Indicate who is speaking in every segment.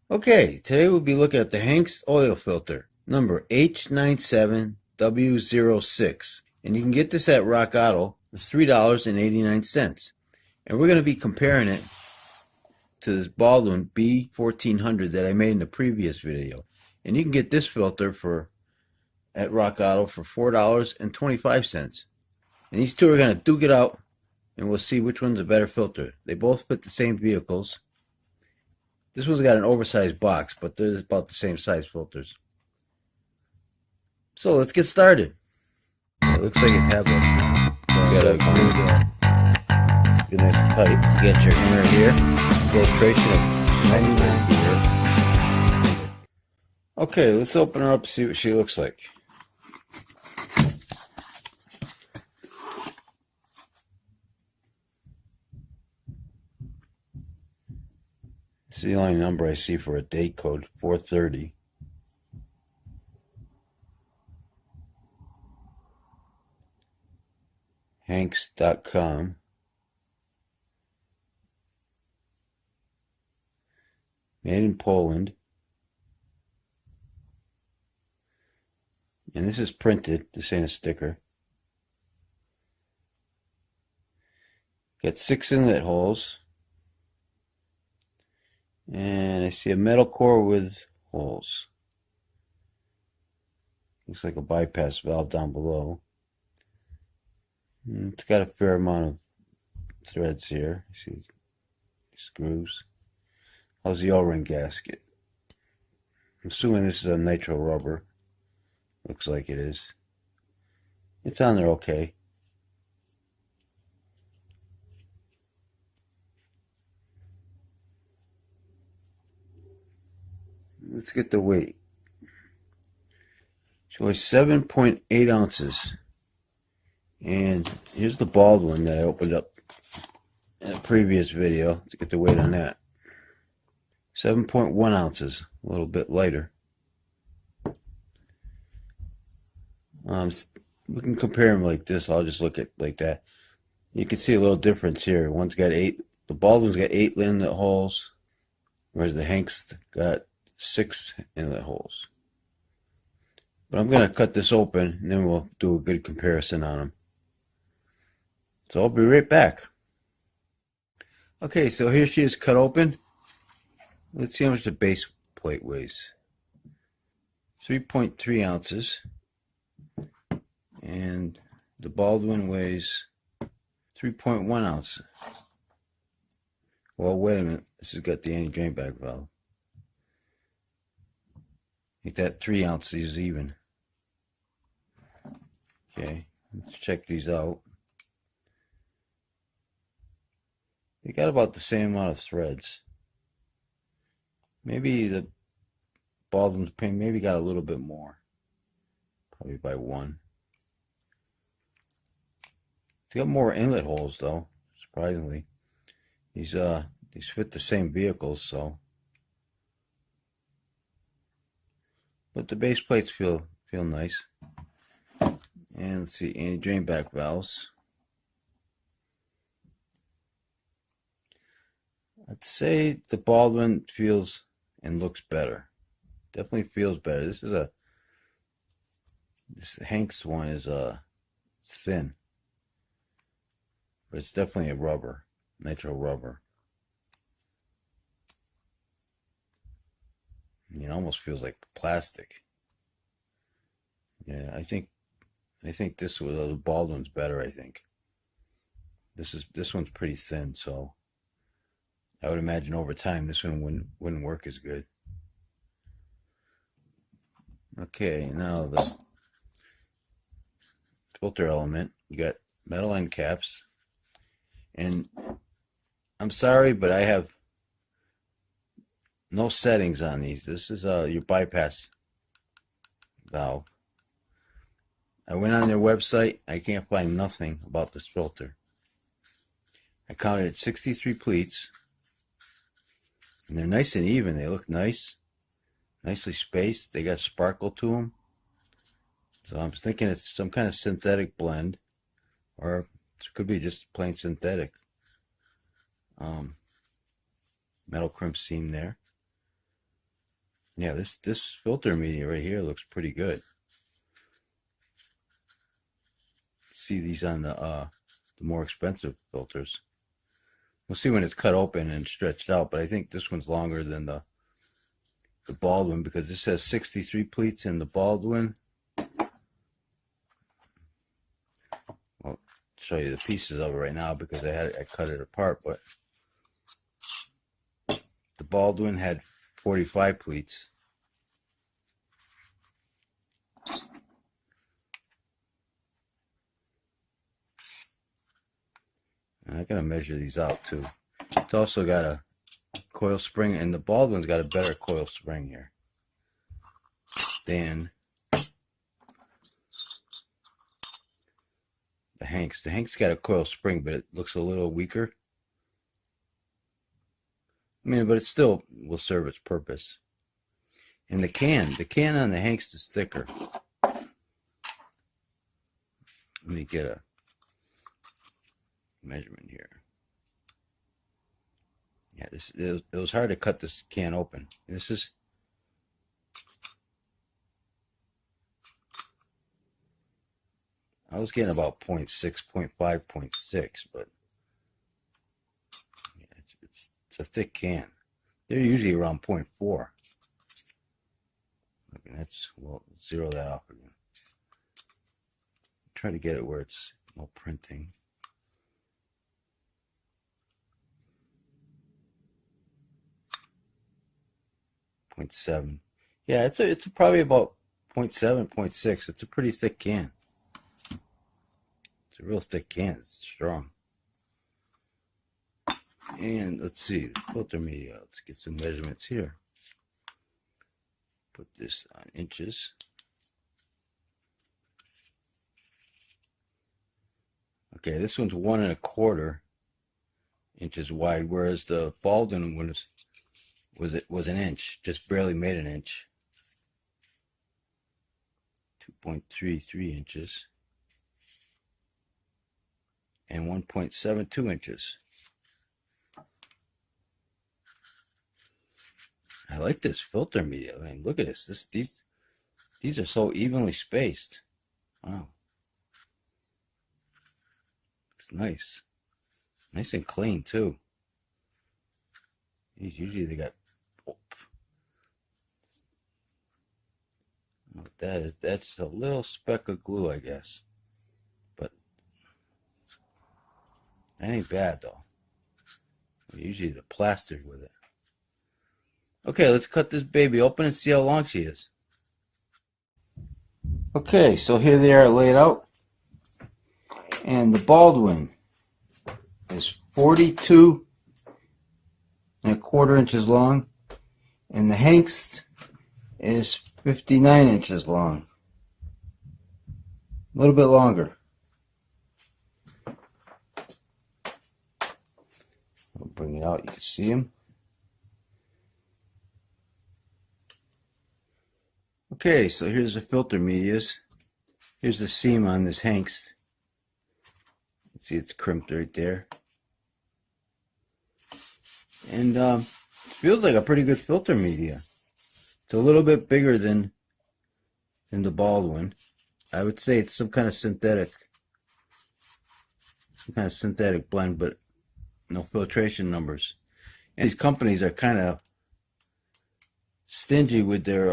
Speaker 1: Okay, today we'll be looking at the Hengst oil filter, number H97W06. And you can get this at Rock Auto for $3.89. And we're going to be comparing it to this Baldwin B1400 that I made in the previous video. And you can get this filter at Rock Auto for $4.25. And these two are going to duke it out, and we'll see which one's a better filter. They both fit the same vehicles. This one's got an oversized box, but they're about the same size filters. So let's get started. It looks like it's happening. You gotta get nice and tight. Get your inner here. Filtration of 90 here. Okay, let's open her up and see what she looks like. This is the only number I see for a date code, 430. Hengst.com. Made in Poland. And this is printed. This ain't a sticker. Got 6 inlet holes. And I see a metal core with holes. Looks like a bypass valve down below. It's got a fair amount of threads here. You see screws. How's the O-ring gasket? I'm assuming this is a nitro rubber. Looks like it is. It's on there okay. Let's get the weight. So it's 7.8 ounces. And here's the Baldwin that I opened up in a previous video. Let's get the weight on that. 7.1 ounces, a little bit lighter. We can compare them like this. I'll just look at like that. You can see a little difference here. One's got 8. The Baldwin's got 8 inlet holes, whereas the Hengst got 6 inlet holes. But I'm going to cut this open, and then we'll do a good comparison on them. So I'll be right back. Okay, so here she is cut open. Let's see how much the base plate weighs. 3.3 ounces. And the Baldwin weighs 3.1 ounces. Well, wait a minute. This has got the anti-drain back valve. I think that 3 ounces is even. Okay, let's check these out. They got about the same amount of threads. Maybe the Baldwin's paint maybe got a little bit more. Probably by 1. They got more inlet holes though, surprisingly. These fit the same vehicles, so. But the base plates feel nice. And let's see, anti-drain back valves. I'd say the Baldwin feels and looks better. Definitely feels better. This Hengst one is thin, but it's definitely a rubber, nitro rubber. It almost feels like plastic. Yeah, I think this was the Baldwin's better. I think this one's pretty thin, so I would imagine over time this one wouldn't work as good. Okay, now the filter element. You got metal end caps, and I'm sorry, but I have no settings on these. This is your bypass valve. I went on their website. I can't find nothing about this filter. I counted 63 pleats, and they're nice and even. They look nice, nicely spaced. They got sparkle to them. So I'm thinking it's some kind of synthetic blend, or it could be just plain synthetic. Metal crimp seam there. Yeah, this filter media right here looks pretty good. See these on the more expensive filters. We'll see when it's cut open and stretched out, but I think this one's longer than the Baldwin, because this has 63 pleats in the Baldwin. I'll show you the pieces of it right now because I cut it apart, but the Baldwin had 45 pleats. And I gotta measure these out too. It's also got a coil spring, and the Baldwin's got a better coil spring here than the Hengst. The Hengst got a coil spring, but it looks a little weaker. I mean, but it still will serve its purpose. And the can on the Hengst is thicker. Let me get a measurement here. Yeah, it was hard to cut this can open. This is I was getting about 0.6, 0.5, 0.6, but yeah, it's a thick can. They're usually around 0.4. Okay, well, zero that off again. Try to get it where it's no printing. .7. Yeah, it's probably about 0.7, 0.6. It's a pretty thick can. It's a real thick can. It's strong. And let's see, the filter media. Let's get some measurements here. Put this on inches. Okay, this one's 1 1/4 inches wide, whereas the Baldwin one was an inch, just barely made an inch. 2.33 inches and 1.72 inches. I like this filter media. I mean, look at this. These are so evenly spaced. Wow. It's nice. Nice and clean too. Usually they got that's a little speck of glue, I guess. But that ain't bad though. Usually they're plastered with it. Okay, let's cut this baby open and see how long she is. Okay, so here they are laid out. And the Baldwin is 42 1/4 inches long. And the Hengst is 59 inches long. A little bit longer. I'll bring it out, you can see them. Okay, so here's the filter medias. Here's the seam on this Hengst. See, it's crimped right there. And it feels like a pretty good filter media. It's a little bit bigger than the Baldwin. I would say it's some kind of synthetic blend, but no filtration numbers. And these companies are kind of stingy with their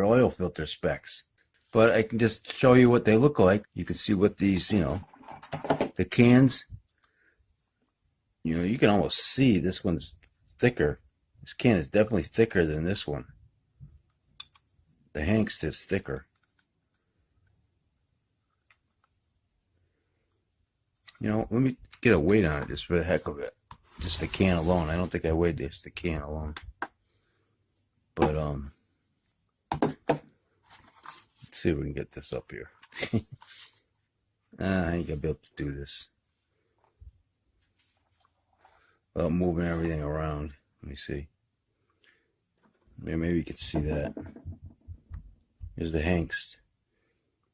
Speaker 1: oil filter specs. But I can just show you what they look like. You can see what these, the cans, you can almost see this one's thicker. This can is definitely thicker than this one. The Hengst is thicker. Let me get a weight on it just for the heck of it. Just the can alone. I don't think I weighed this, the can alone. But let's see if we can get this up here. I ain't gonna be able to do this without moving everything around. Let me see. Maybe you can see that. Here's the Hengst.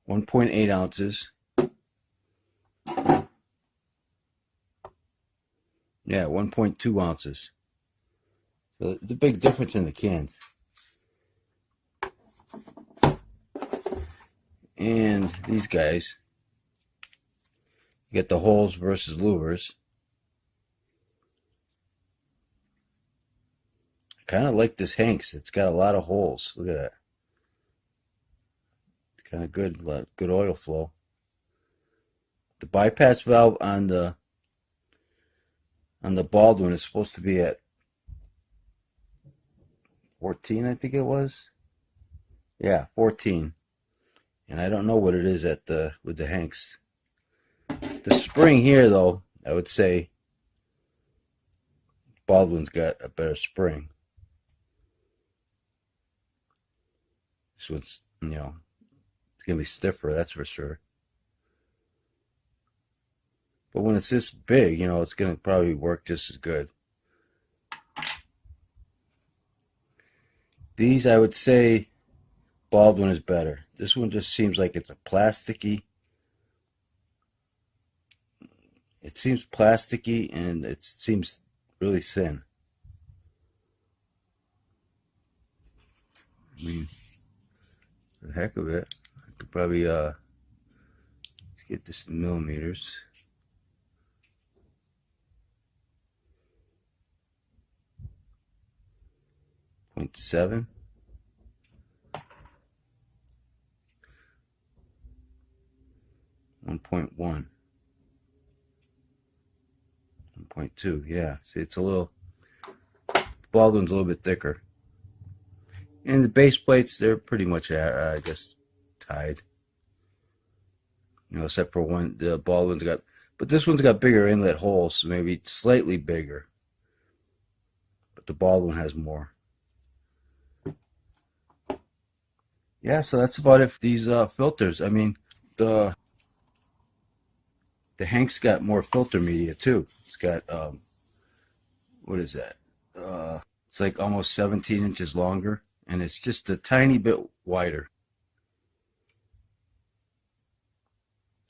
Speaker 1: 1.8 ounces. Yeah, 1.2 ounces. So the big difference in the cans. And these guys, you get the holes versus louvers. I kind of like this Hengst. It's got a lot of holes. Look at that. It's kind of good, good oil flow. The bypass valve on the Baldwin is supposed to be at 14, I think it was. Yeah, 14. And I don't know what it is at with the Hengst. The spring here, though, I would say Baldwin's got a better spring. This one's, it's gonna be stiffer, that's for sure. But when it's this big, it's gonna probably work just as good. These, I would say, Baldwin is better. This one just seems like it's a plasticky. It seems plasticky and it seems really thin. I mean, for the heck of it, I could probably let's get this in millimeters. .7. 1.1. 1.2. Yeah, see, it's a little. Baldwin's a little bit thicker. And the base plates, they're pretty much, I guess, tied. Except for one, the Baldwin's got, but this one's got bigger inlet holes, so maybe slightly bigger. But the Baldwin has more. Yeah, so that's about it for these filters. I mean, the Hengst got more filter media too. It's got what is that? It's like almost 17 inches longer, and it's just a tiny bit wider.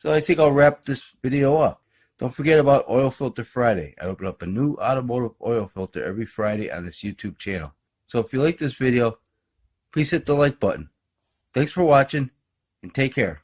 Speaker 1: So I think I'll wrap this video up. Don't forget about Oil Filter Friday. I open up a new automotive oil filter every Friday on this YouTube channel. So if you like this video, please hit the like button. Thanks for watching, and take care.